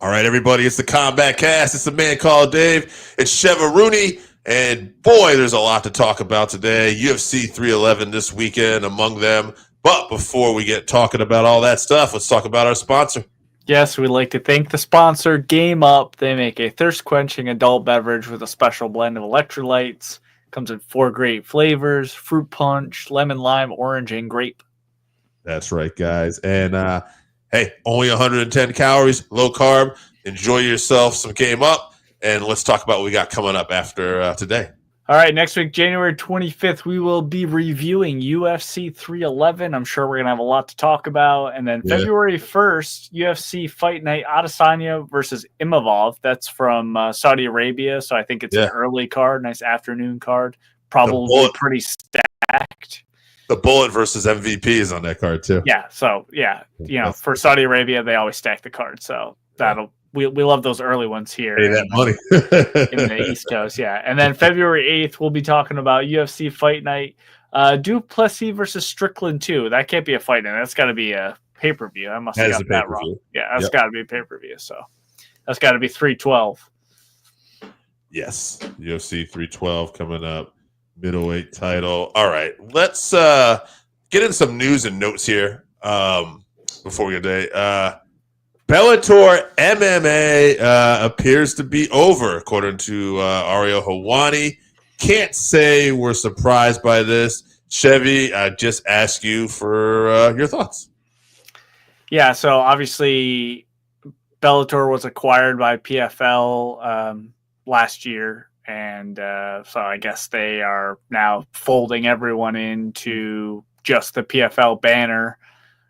All right, everybody, it's the Combatcast. It's the man called Dave. It's Chevy, and boy, there's a lot to talk about today. UFC 311 this weekend among them. But before we get talking about all that stuff, let's talk about our sponsor. Yes, we'd like to thank the sponsor, Game Up. They make a thirst-quenching adult beverage with a special blend of electrolytes. Comes in 4 great flavors: fruit punch, lemon, lime, orange, and grape. That's right, guys. And hey, only 110 calories, low carb. Enjoy yourself some Game Up. And let's talk about what we got coming up after today. All right, next week, January 25th, we will be reviewing UFC 311. I'm sure we're going to have a lot to talk about. And then February 1st, UFC Fight Night, Adesanya versus Imavov. That's from Saudi Arabia, so I think it's an early card, nice afternoon card. Probably pretty stacked. The Bullet versus MVP is on that card, too. Yeah, so, for Saudi Arabia, they always stack the card, so that'll... We love those early ones here. Pay that money. In the East Coast, yeah. And then February 8th, we'll be talking about UFC Fight Night. Duplessis versus Strickland 2. That can't be a fight night. That's got to be a pay-per-view. I must have got that wrong. Yeah, that's got to be a pay-per-view. So that's got to be 312. Yes, UFC 312 coming up. Middleweight title. All right, let's get in some news and notes here before we get today. Bellator MMA appears to be over, according to Ariel Helwani. Can't say we're surprised by this. Chevy, I just ask you for your thoughts. Yeah, so obviously Bellator was acquired by PFL last year, and so I guess they are now folding everyone into just the PFL banner.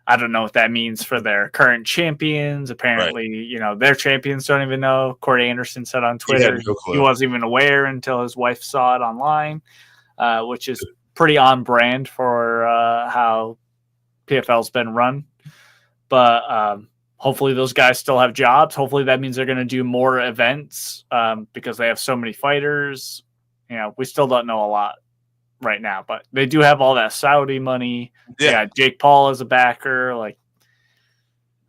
I don't know what that means for their current champions. Apparently, their champions don't even know. Corey Anderson said on Twitter he wasn't even aware until his wife saw it online, which is pretty on brand for how PFL's been run. But hopefully those guys still have jobs. Hopefully that means they're going to do more events because they have so many fighters. We still don't know a lot right now, but they do have all that Saudi money. Yeah, Jake Paul is a backer.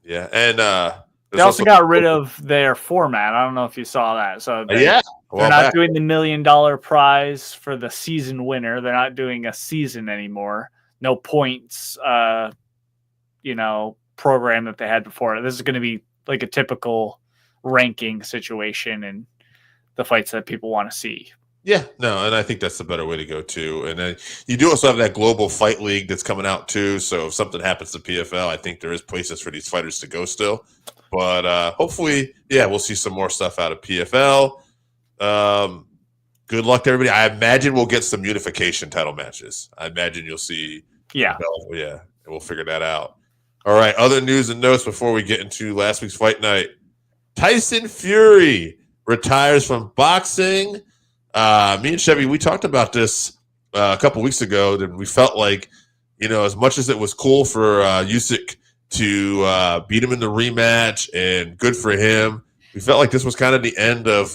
And they also got rid of their format. I don't know if you saw that. So they're not doing the $1 million prize for the season winner. They're not doing a season anymore. No points, program that they had before. This is going to be like a typical ranking situation and the fights that people want to see. Yeah, no, and I think that's the better way to go, too. And then you do also have that global fight league that's coming out, too. So if something happens to PFL, I think there is places for these fighters to go still. But hopefully, we'll see some more stuff out of PFL. Good luck to everybody. I imagine we'll get some unification title matches. I imagine you'll see. Yeah. And we'll figure that out. All right, other news and notes before we get into last week's fight night. Tyson Fury retires from boxing. Me and Chevy, we talked about this a couple weeks ago, that we felt like, as much as it was cool for Usyk to beat him in the rematch and good for him, we felt like this was kind of the end of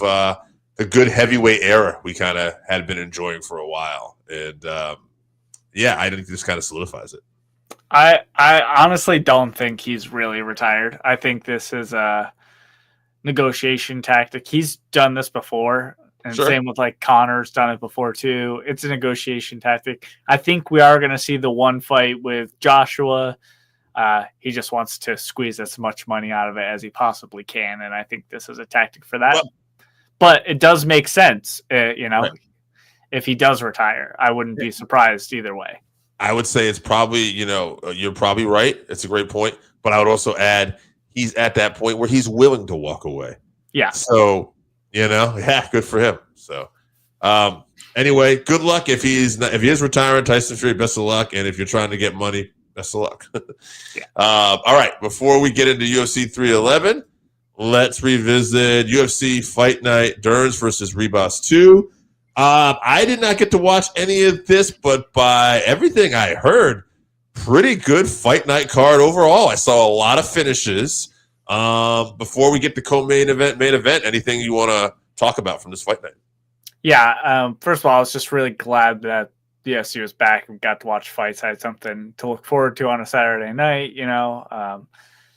the good heavyweight era we kind of had been enjoying for a while. And, I think this kind of solidifies it. I honestly don't think he's really retired. I think this is a negotiation tactic. He's done this before. And same with Connor's done it before too. It's a negotiation tactic. I think we are going to see the one fight with Joshua. He just wants to squeeze as much money out of it as he possibly can. And I think this is a tactic for that. But it does make sense, if he does retire. I wouldn't be surprised either way. I would say it's probably, you're probably right. It's a great point. But I would also add, he's at that point where he's willing to walk away. Yeah. So, good for him. So, anyway, good luck if he is retiring, Tyson Fury. Best of luck, and if you're trying to get money, best of luck. All right, before we get into UFC 311, let's revisit UFC Fight Night: Derns versus Ribas 2. I did not get to watch any of this, but by everything I heard, pretty good fight night card overall. I saw a lot of finishes. Before we get to main event, anything you want to talk about from this fight night? Yeah, first of all, I was just really glad that the UFC was back and got to watch fights. I had something to look forward to on a Saturday night,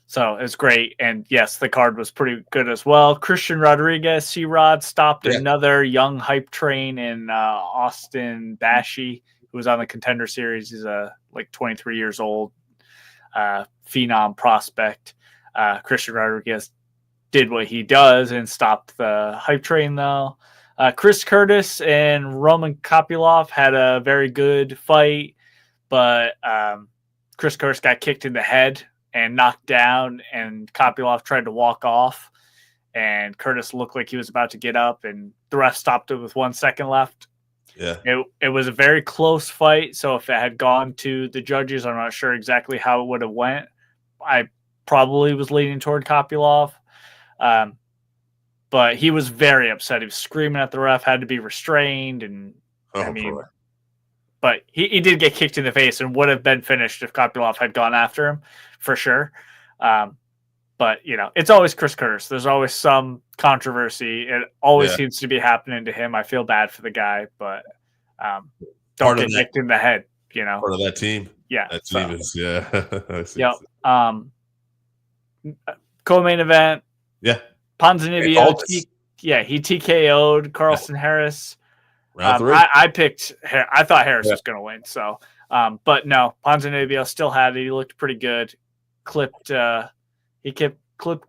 So it's great. And yes, the card was pretty good as well. Christian Rodriguez, C-Rod, stopped another young hype train in Austin Bashi, who was on the Contender Series. He's like 23 years old, phenom prospect. Christian Rodriguez did what he does and stopped the hype train, though. Chris Curtis and Roman Kopylov had a very good fight, but Chris Curtis got kicked in the head and knocked down, and Kopylov tried to walk off, and Curtis looked like he was about to get up, and the ref stopped it with 1 second left. Yeah. It was a very close fight, so if it had gone to the judges, I'm not sure exactly how it would have went. I probably was leaning toward Kopylov. But he was very upset. He was screaming at the ref, had to be restrained, and but he did get kicked in the face and would have been finished if Kopylov had gone after him, for sure. But, it's always Chris Curtis. There's always some controversy. It always seems to be happening to him. I feel bad for the guy, but don't get kicked in the head, Part of that team. Yeah. That team is, Yep. Co-main event. Yeah. Ponzinibbio, he TKO'd Carlson Harris. Round 3. I thought Harris was going to win. So, but no, Ponzinibbio still had it. He looked pretty good. Clipped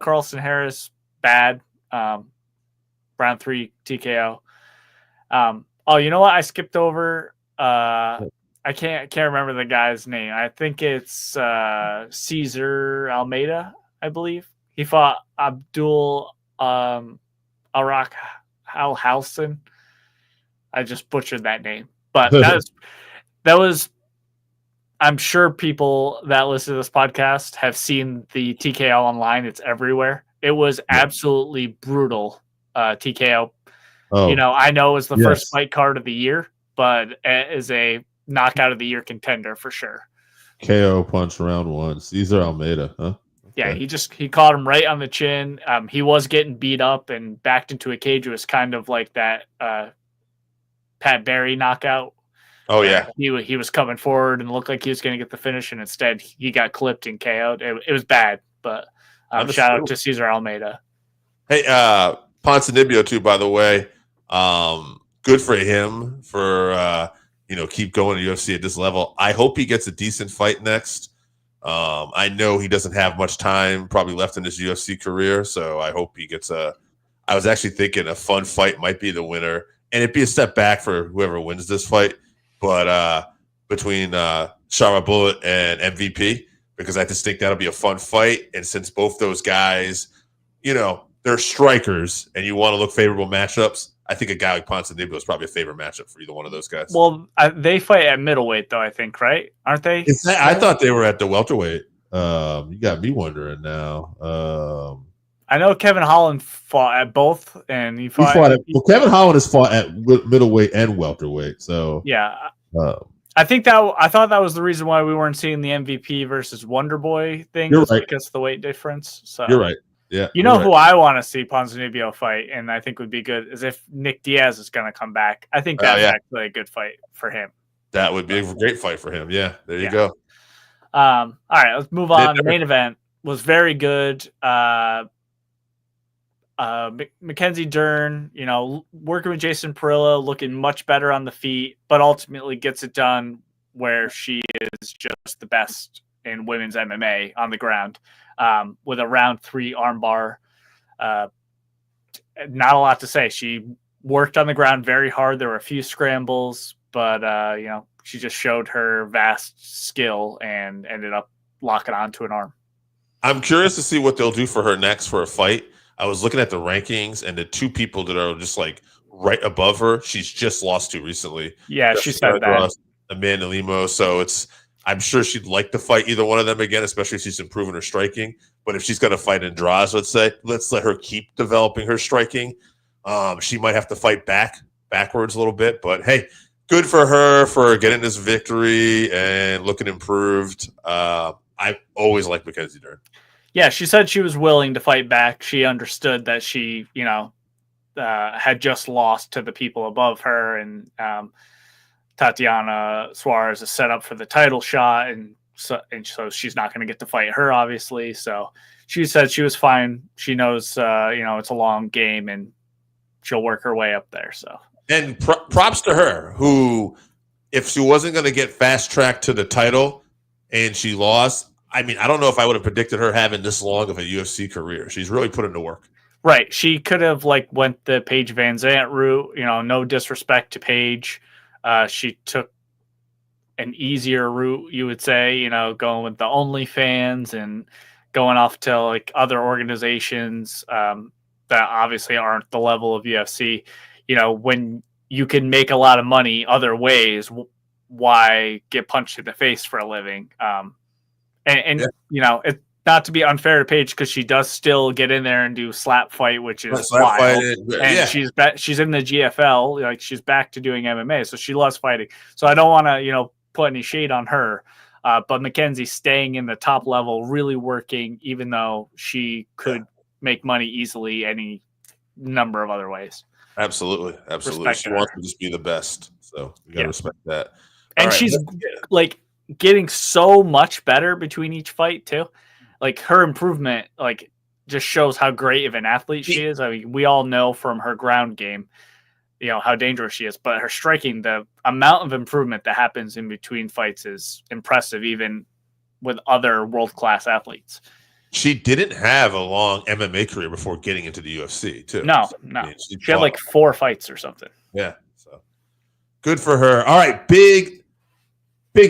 Carlson Harris bad. Round 3 TKO. You know what? I skipped over. I can't remember the guy's name. I think it's Cesar Almeida, I believe. He fought Abdul Arak Al-Halson. I just butchered that name. But that was I'm sure people that listen to this podcast have seen the TKO online. It's everywhere. It was absolutely brutal TKO. Oh. I know it was the first fight card of the year, but it is a knockout of the year contender for sure. KO punch round 1. Cesar Almeida, huh? Yeah, he caught him right on the chin. He was getting beat up and backed into a cage. It was kind of like that Pat Barry knockout. Oh, yeah. He was coming forward and looked like he was going to get the finish, and instead he got clipped and KO'd. It was bad, but shout out to Cesar Almeida. Hey, Ponzinibbio, too, by the way. Good for him for, keep going to UFC at this level. I hope he gets a decent fight next. I know he doesn't have much time probably left in his UFC career, so I hope he gets I was actually thinking a fun fight might be the winner, and it'd be a step back for whoever wins this fight, but between Shara Bullet and MVP, because I just think that'll be a fun fight, and since both those guys, they're strikers, and you want to look favorable matchups, I think a guy like Ponzinibbio is probably a favorite matchup for either one of those guys. Well, they fight at middleweight, though, I think, right? Aren't they? I thought they were at the welterweight. You got me wondering now. I know Kevin Hollan fought at both, and he fought Kevin Hollan has fought at middleweight and welterweight. So yeah, I thought that was the reason why we weren't seeing the MVP versus Wonderboy thing. You're right. Because of the weight difference. So you're right. Yeah, who I want to see Ponzinibbio fight, and I think would be good, is if Nick Diaz is going to come back. I think that's actually a good fight for him. That would be a great fight for him. Yeah, there you go. All right, let's move on. The main event was very good. Mackenzie Dern, working with Jason Perillo, looking much better on the feet, but ultimately gets it done where she is just the best in women's MMA on the ground. With a round 3 armbar. Not a lot to say. She worked on the ground very hard. There were a few scrambles, but she just showed her vast skill and ended up locking onto an arm. I'm curious to see what they'll do for her next for a fight. I was looking at the rankings, and the 2 people that are just like right above her, she's just lost to recently. Yeah, she said that. Amanda Lemos. So I'm sure she'd like to fight either one of them again, especially if she's improving her striking. But if she's going to fight in draws, let's let her keep developing her striking. She might have to fight backwards a little bit. But, hey, good for her for getting this victory and looking improved. I always like Mackenzie Dern. Yeah, she said she was willing to fight back. She understood that she, had just lost to the people above her, and Tatiana Suarez is set up for the title shot, and so she's not going to get to fight her, obviously. So she said she was fine. She knows, it's a long game, and she'll work her way up there. So, and props to her, who, if she wasn't going to get fast tracked to the title and she lost, I mean, I don't know if I would have predicted her having this long of a UFC career. She's really put into work. Right. She could have went the Paige Van Zandt route, no disrespect to Paige. She took an easier route, you would say, going with the OnlyFans and going off to other organizations that obviously aren't the level of UFC. When you can make a lot of money other ways, why get punched in the face for a living? It's not to be unfair to Paige, because she does still get in there and do slap fight, which is wild. And she's in the GFL, she's back to doing MMA, so she loves fighting. So I don't want to, put any shade on her. But Mackenzie's staying in the top level, really working, even though she could make money easily any number of other ways. Absolutely. She wants to just be the best. So you got to respect that. And she's getting so much better between each fight too. Her improvement, just shows how great of an athlete she is. I mean, we all know from her ground game, how dangerous she is, but her striking, the amount of improvement that happens in between fights is impressive, even with other world-class athletes. She didn't have a long MMA career before getting into the UFC too. No. She had 4 fights or something. Yeah. So good for her. All right. Big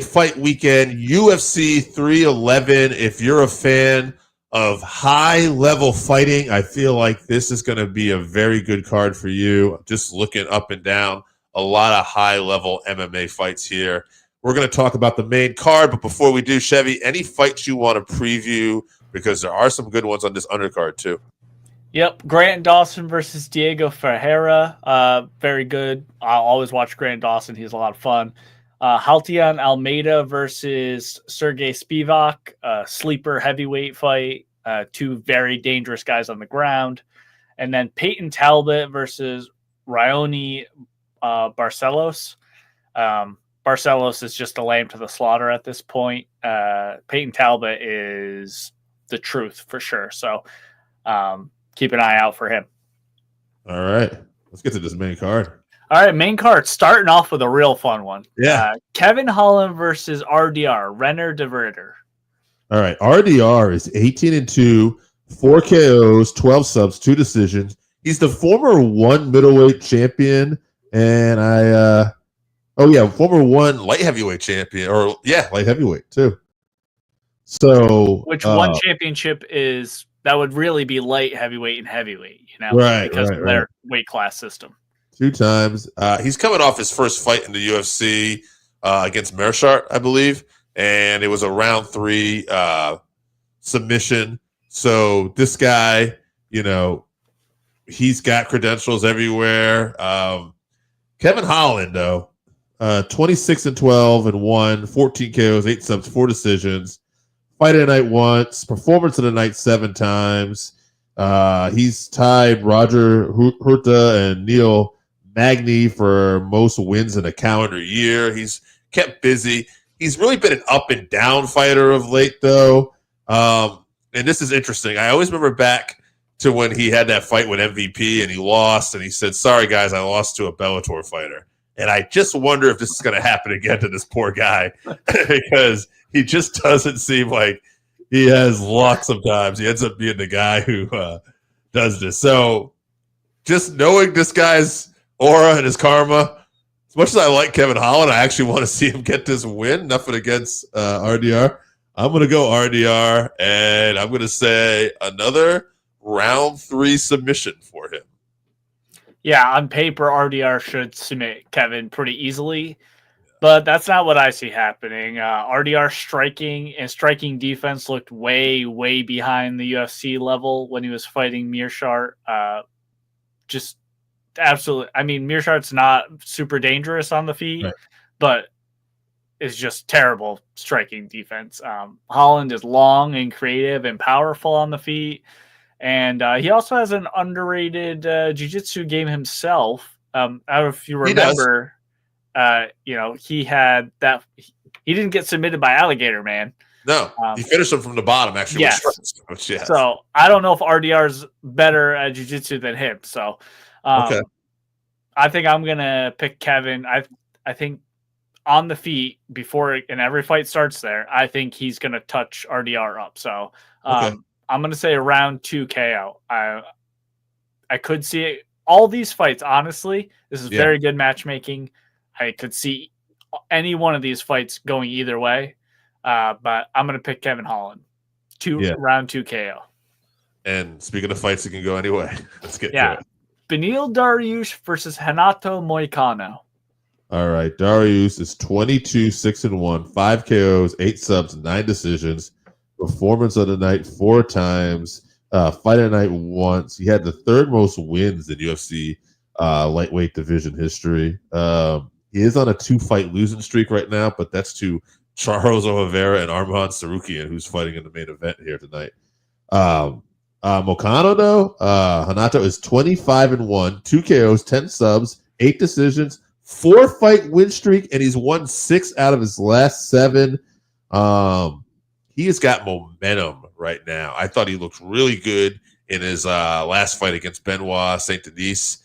fight weekend, UFC 311. If you're a fan of high-level fighting, I feel like this is going to be a very good card for you. Just looking up and down, a lot of high-level MMA fights here. We're going to talk about the main card, but before we do, Chevy, any fights you want to preview? Because there are some good ones on this undercard, too. Yep, Grant Dawson versus Diego Ferreira. Very good. I'll always watch Grant Dawson. He's a lot of fun. Haltian Almeida versus Sergey Spivak, sleeper heavyweight fight. 2 very dangerous guys on the ground. And then Peyton Talbot versus Raoni Barcelos. Barcelos is just a lamb to the slaughter at this point. Peyton Talbot is the truth for sure. So keep an eye out for him. All right. Let's get to this main card. All right, main card, starting off with a real fun one. Yeah. Kevin Hollan versus RDR, Reinier De Ridder. All right, RDR is 18-2, 4 KOs, 12 subs, 2 decisions. He's the former 1 middleweight champion, and former 1 light heavyweight champion, light heavyweight too. So, which one championship is that would really be light heavyweight and heavyweight, because of their weight class system. 2 times. He's coming off his first fight in the UFC against Meerschaert, I believe, and it was a round 3 submission. So this guy, he's got credentials everywhere. Kevin Hollan, though, 26-12-1, 14 KOs, 8 subs, 4 decisions. Fight of the night once, performance of the night 7 times. He's tied Roger Hurta and Neil Magny for most wins in a calendar year. He's kept busy. He's really been an up and down fighter of late, though. And this is interesting. I always remember back to when he had that fight with MVP and he lost, and he said, "Sorry, guys, I lost to a Bellator fighter." And I just wonder if this is going to happen again to this poor guy because he just doesn't seem like he has luck sometimes. He ends up being the guy who does this. So just knowing this guy's aura and his karma, as much as I like Kevin Hollan, I actually want to see him get this win. Nothing against RDR. I'm going to go RDR, and I'm going to say another round 3 submission for him. Yeah, on paper, RDR should submit Kevin pretty easily, but that's not what I see happening. RDR striking defense looked way, way behind the UFC level when he was fighting Meerschaert. Just absolutely. I mean, Meerschaert's not super dangerous on the feet, right, but is just terrible striking defense. Holland is long and creative and powerful on the feet. And he also has an underrated jiu-jitsu game himself. I don't know if you remember, he had that he didn't get submitted by Alligator Man. No, he finished him from the bottom, actually. Yes. Yes. So I don't know if RDR is better at jiu-jitsu than him. So Okay. I think I'm going to pick Kevin. I think on the feet before and every fight starts there, I think he's going to touch RDR up. So I'm going to say a round 2 KO. I could see it. All these fights, honestly, this is very good matchmaking. I could see any one of these fights going either way. But I'm going to pick Kevin Hollan. Round 2 KO. And speaking of fights that can go anyway, let's get to it. Beneil Dariush versus Renato Moicano. All right. Dariush is 22-6-1, 5 KOs, 8 subs, 9 decisions. Performance of the night 4 times. Fight of the night once. He had the 3rd most wins in UFC lightweight division history. He is on a 2-fight losing streak right now, but that's to Charles Oliveira and Arman Tsarukyan, who's fighting in the main event here tonight. Moicano, though, Renato is 25-1, 2 KOs, 10 subs, 8 decisions, 4-fight win streak, and he's won 6 out of his last 7. He has got momentum right now. I thought he looked really good in his last fight against Benoit Saint Denis,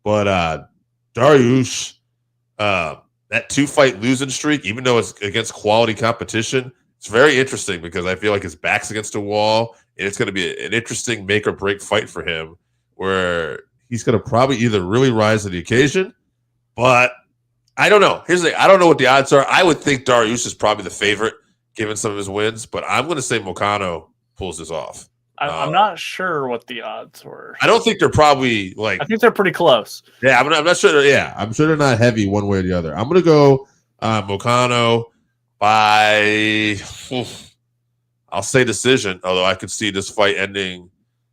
but Dariush, that 2-fight losing streak, even though it's against quality competition, it's very interesting because I feel like his back's against a wall, and it's going to be an interesting make or break fight for him where he's going to probably either really rise to the occasion, but I don't know. Here's the thing. I don't know what the odds are. I would think Dariush is probably the favorite given some of his wins, but I'm going to say Moicano pulls this off. I'm not sure what the odds were. I don't think they're probably like. I think they're pretty close. Yeah, I'm not sure. Yeah, I'm sure they're not heavy one way or the other. I'm going to go Moicano by. I'll say decision, although I could see this fight ending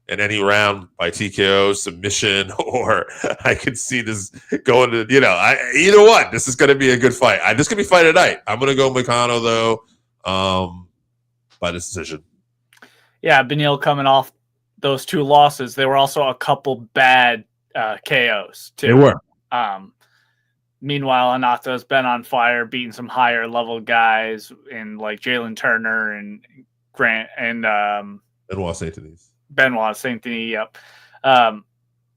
in any round by TKO, submission, or I could see this going to either one. This is going to be a good fight. This could be fight of the night. I'm going to go Moicano though, by decision. Yeah, Beneil coming off those 2 losses, there were also a couple bad KOs too. They were. Meanwhile, Anato's been on fire, beating some higher level guys in like Jalen Turner and Grant and Benoit Saint Denis. Yep.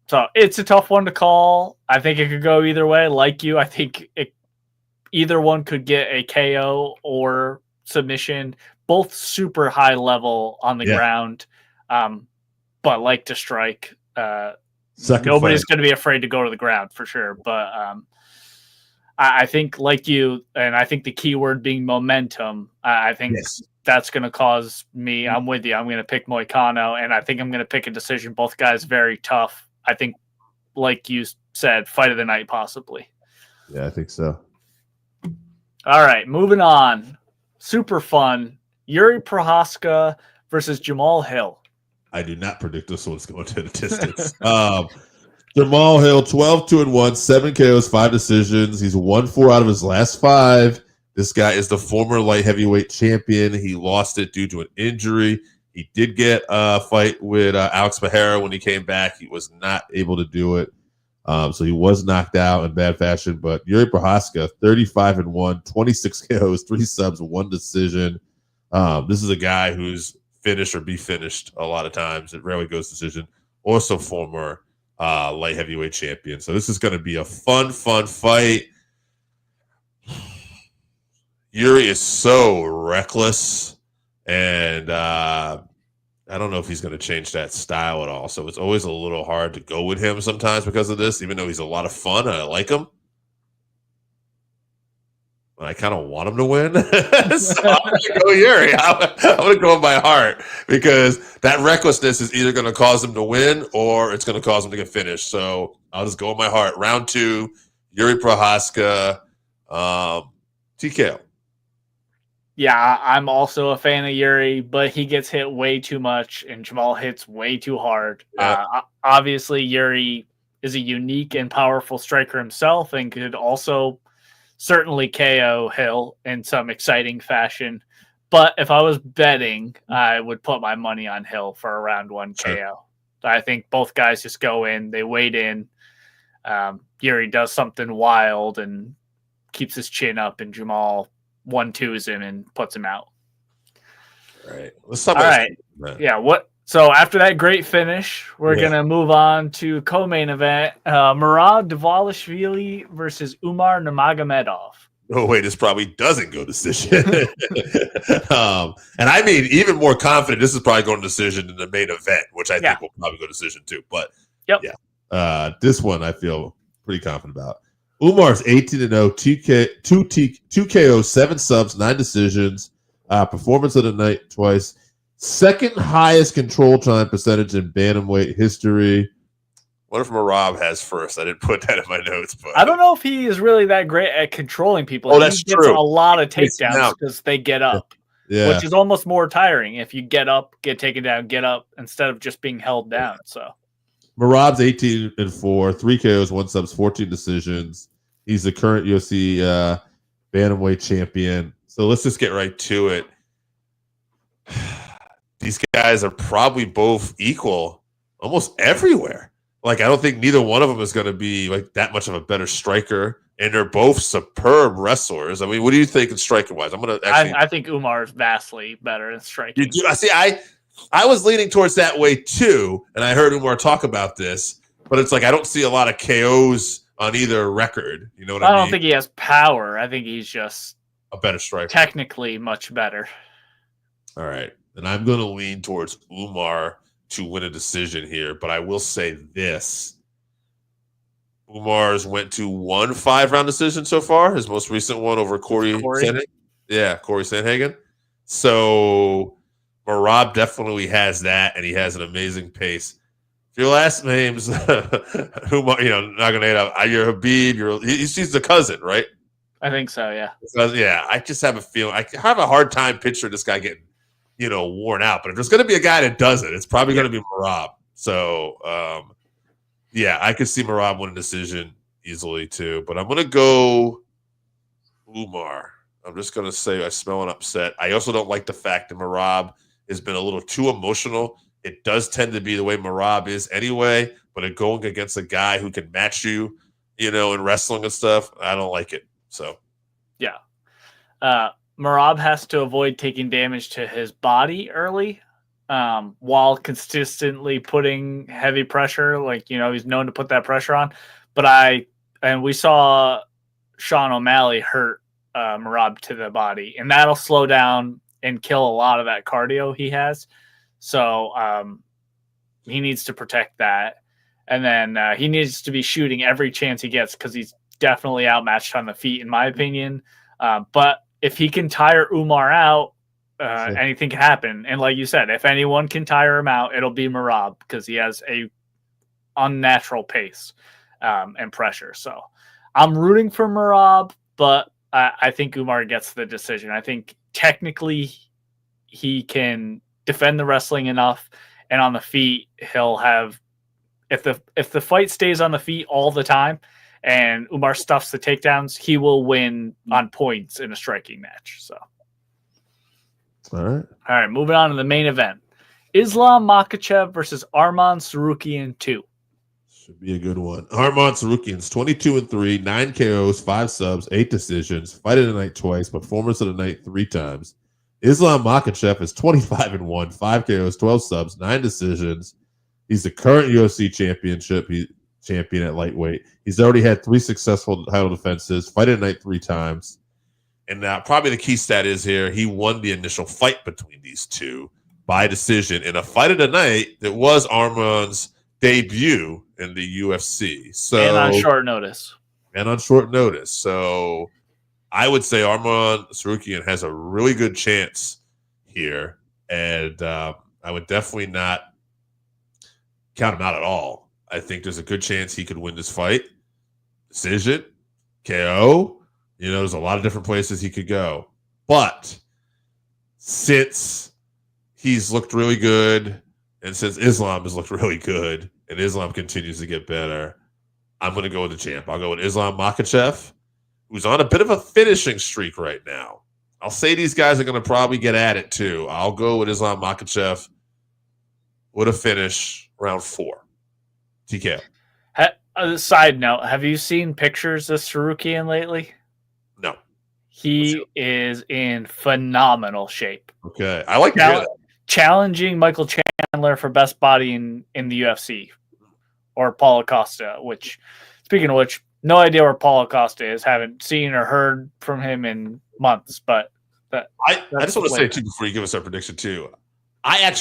So it's a tough one to call. I think it could go either way. Like you, I think either one could get a KO or submission. Both super high level on the ground, but like to strike. Nobody's going to be afraid to go to the ground for sure. But I think, like you, and I think the key word being momentum, I think that's going to cause me. I'm with you. I'm going to pick Moicano, and I think I'm going to pick a decision. Both guys very tough. I think, like you said, fight of the night possibly. Yeah, I think so. All right, moving on. Super fun. Jiri Prochazka versus Jamahal Hill. I do not predict this one's going to the distance. Jamahal Hill, 12-2-1, 7 KOs, 5 decisions. He's won 4 out of his last 5. This guy is the former light heavyweight champion. He lost it due to an injury. He did get a fight with Alex Pereira when he came back. He was not able to do it. So he was knocked out in bad fashion. But Jiri Prochazka, 35-1, 26 KOs, 3 subs, 1 decision. This is a guy who's finished or be finished a lot of times. It rarely goes decision. Also former light heavyweight champion. So this is going to be a fun fight. Jiri is so reckless, and I don't know if he's going to change that style at all. So it's always a little hard to go with him sometimes because of this, even though he's a lot of fun and I like him. I kind of want him to win. So I'm going to go Jiri. I'm going to go with my heart because that recklessness is either going to cause him to win or it's going to cause him to get finished. So I'll just go with my heart. Round 2, Jiri Prochazka, TKO. Yeah, I'm also a fan of Jiri, but he gets hit way too much and Jamahal hits way too hard. Yeah. Obviously, Jiri is a unique and powerful striker himself and could also certainly KO Hill in some exciting fashion. But if I was betting, I would put my money on Hill for a round 1 Sure. KO. I think both guys just go in, they wade in. Jiri does something wild and keeps his chin up, and Jamahal 1-2s him and puts him out. All right. Let's talk All about right. Yeah. So after that great finish, we're going to move on to co-main event. Merab Dvalishvili versus Umar Nurmagomedov. Oh, wait, this probably doesn't go decision. And I mean, even more confident, this is probably going to decision in the main event, which I think will probably go decision too. But this one I feel pretty confident about. Umar's 18-0, 2 KOs, 7 subs, 9 decisions. Performance of the night twice. Second highest control time percentage in bantamweight history. What if Merab has first? I didn't put that in my notes, but I don't know if he is really that great at controlling people. Oh, that's he gets true. a lot of takedowns because they get up, which is almost more tiring if you get up, get taken down, get up instead of just being held down. So Merab's 18-4, 3 KOs, 1 subs, 14 decisions. He's the current UFC bantamweight champion. So let's just get right to it. These guys are probably both equal almost everywhere. Like, I don't think neither one of them is going to be like that much of a better striker, and they're both superb wrestlers. I mean, what do you think in striking wise? I think Umar is vastly better in striking. You do? I see. I was leaning towards that way too, and I heard Umar talk about this, but it's like I don't see a lot of KOs on either record. You know what I mean? I don't think he has power. I think he's just a better striker, technically much better. All right, and I'm going to lean towards Umar to win a decision here, but I will say this. Umar's went to 1 5-round decision so far, his most recent one over Corey Sandhagen. Yeah, Corey Sandhagen. So Merab definitely has that, and he has an amazing pace. If your last name's Umar, Nurmagomedov, you're Habib, he's the cousin, right? I think so, yeah. Yeah, I just have a feeling. I have a hard time picturing this guy getting worn out. But if there's going to be a guy that does it, it's probably going to be Merab. So, I could see Merab win a decision easily too. But I'm going to go Umar. I'm just going to say I smell an upset. I also don't like the fact that Merab has been a little too emotional. It does tend to be the way Merab is anyway. But going against a guy who can match you, in wrestling and stuff, I don't like it. So, yeah. Merab has to avoid taking damage to his body early while consistently putting heavy pressure. He's known to put that pressure on. But we saw Sean O'Malley hurt Merab to the body, and that'll slow down and kill a lot of that cardio he has. So he needs to protect that. And then he needs to be shooting every chance he gets because he's definitely outmatched on the feet, in my opinion. But if he can tire Umar out, anything can happen. And like you said, if anyone can tire him out, it'll be Merab because he has a unnatural pace and pressure. So I'm rooting for Merab, but I think Umar gets the decision. I think technically he can defend the wrestling enough, and on the feet he'll have. If the fight stays on the feet all the time, and Umar stuffs the takedowns, he will win on points in a striking match. So, all right, moving on to the main event: Islam Makachev versus Arman Tsarukyan 2. Should be a good one. Arman Tsarukyan's 22-3, 9 KOs, 5 subs, 8 decisions. Fight of the night twice. Performance of the night 3 times. Islam Makachev is 25-1, 5 KOs, 12 subs, 9 decisions. He's the current UFC champion at lightweight. He's already had 3 successful title defenses, fight at night 3 times. And probably the key stat is here, he won the initial fight between these two by decision in a fight of the night that was Arman's debut in the UFC. And on short notice. So I would say Arman Tsarukyan has a really good chance here. And I would definitely not count him out at all. I think there's a good chance he could win this fight. Decision, KO. There's a lot of different places he could go. But since he's looked really good, and since Islam has looked really good, and Islam continues to get better, I'm going to go with the champ. I'll go with Islam Makachev, who's on a bit of a finishing streak right now. I'll say these guys are going to probably get at it too. I'll go with Islam Makachev with a finish round 4. TKO. Side note, have you seen pictures of Tsarukyan lately? No. He is in phenomenal shape. Okay. I like to hear that. Challenging Michael Chandler for best body in the UFC, or Paulo Costa, which, speaking of which, no idea where Paulo Costa is. Haven't seen or heard from him in months, but I just want to say, too, before you give us our prediction, too, I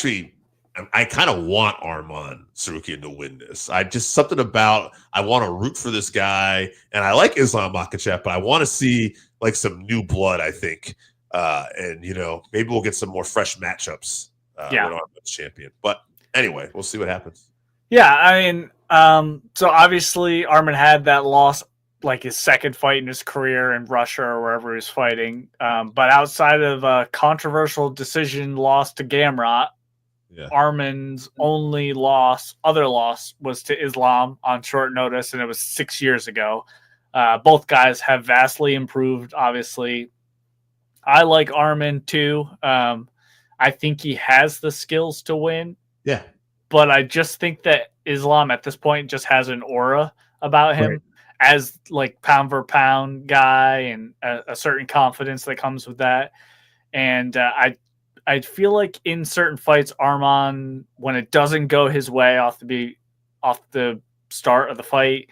kind of want Arman Tsarukyan to win this. I want to root for this guy, and I like Islam Makachev, but I want to see like some new blood, I think. And maybe we'll get some more fresh matchups when Arman's champion. But anyway, we'll see what happens. Yeah, I mean, so obviously Arman had that loss, like his second fight in his career in Russia or wherever he was fighting. But outside of a controversial decision loss to Gamrot, Arman's only other loss was to Islam on short notice, and it was 6 years ago. Both guys have vastly improved, obviously. I like Arman too. I think he has the skills to win. Yeah. But I just think that Islam at this point just has an aura about him as like pound for pound guy, and a certain confidence that comes with that. And I feel like in certain fights, Arman, when it doesn't go his way off the start of the fight,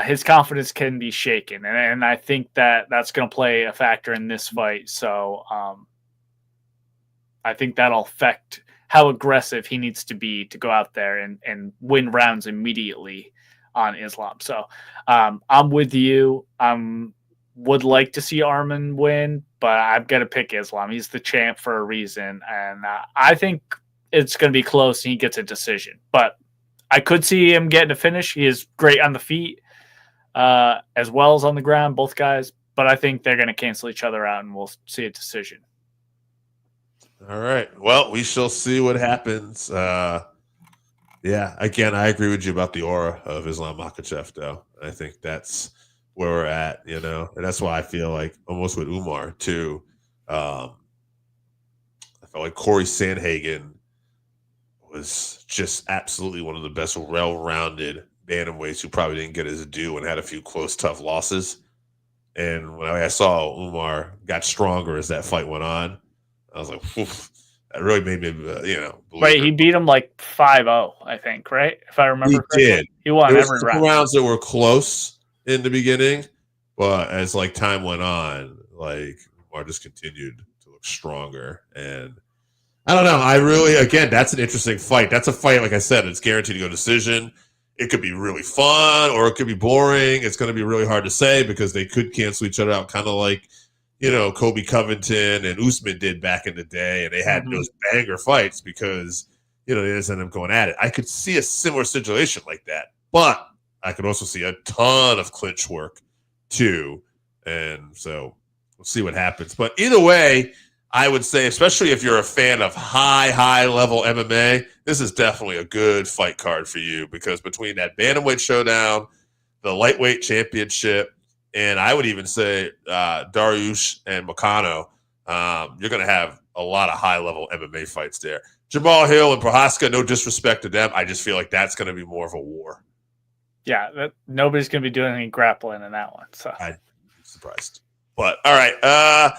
his confidence can be shaken, and I think that's going to play a factor in this fight. So I think that'll affect how aggressive he needs to be to go out there and win rounds immediately on Islam. So I'm with you. Would like to see Arman win, but I've got to pick Islam. He's the champ for a reason, and I think it's going to be close and he gets a decision. But I could see him getting a finish. He is great on the feet as well as on the ground, both guys. But I think they're going to cancel each other out, and we'll see a decision. All right. Well, we shall see what happens. Again, I agree with you about the aura of Islam Makachev, though. I think that's where we're at, and that's why I feel like almost with Umar, too. I felt like Corey Sandhagen was just absolutely one of the best well-rounded bantamweights who probably didn't get his due and had a few close, tough losses. And when I saw Umar got stronger as that fight went on, I was like, oof, that really made me, Wait, he beat him like 5-0, I think, right? If I remember correctly. He did. He won every round. Rounds that were close in the beginning, but as like time went on, like Umar just continued to look stronger. And I don't know. Again, that's an interesting fight. That's a fight, like I said, it's guaranteed to go decision. It could be really fun or it could be boring. It's going to be really hard to say because they could cancel each other out, kind of like, Kobe Covington and Usman did back in the day, and they had those banger fights because, they just ended up going at it. I could see a similar situation like that, but I could also see a ton of clinch work too. And so we'll see what happens. But either way, I would say, especially if you're a fan of high level MMA, this is definitely a good fight card for you because between that bantamweight showdown, the lightweight championship, and I would even say Dariush and Moicano, you're going to have a lot of high-level MMA fights there. Jamahal Hill and Prochazka, no disrespect to them. I just feel like that's going to be more of a war. Yeah, nobody's going to be doing any grappling in that one. So I'm surprised. But, all right,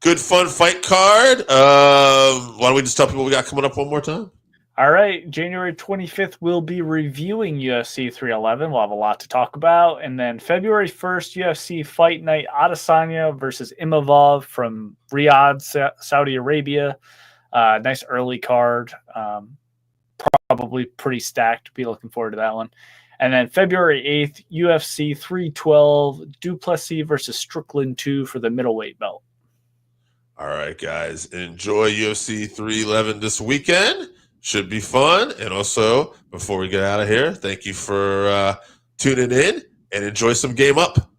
good, fun fight card. Why don't we just tell people we got coming up one more time? All right, January 25th, we'll be reviewing UFC 311. We'll have a lot to talk about. And then February 1st, UFC Fight Night, Adesanya versus Imavov from Riyadh, Saudi Arabia. Nice early card. Probably pretty stacked. Be looking forward to that one. And then February 8th, UFC 312, Duplessis versus Strickland 2 for the middleweight belt. All right, guys. Enjoy UFC 311 this weekend. Should be fun. And also, before we get out of here, thank you for tuning in and enjoy some Game Up.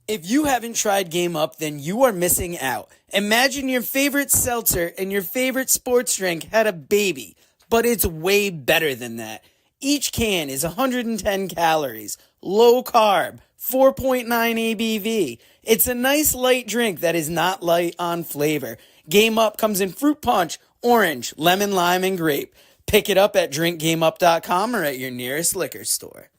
If you haven't tried Game Up, then you are missing out. Imagine your favorite seltzer and your favorite sports drink had a baby, but it's way better than that. Each can is 110 calories, low carb, 4.9 ABV. It's a nice light drink that is not light on flavor. Game Up comes in fruit punch, orange, lemon, lime, and grape. Pick it up at drinkgameup.com or at your nearest liquor store.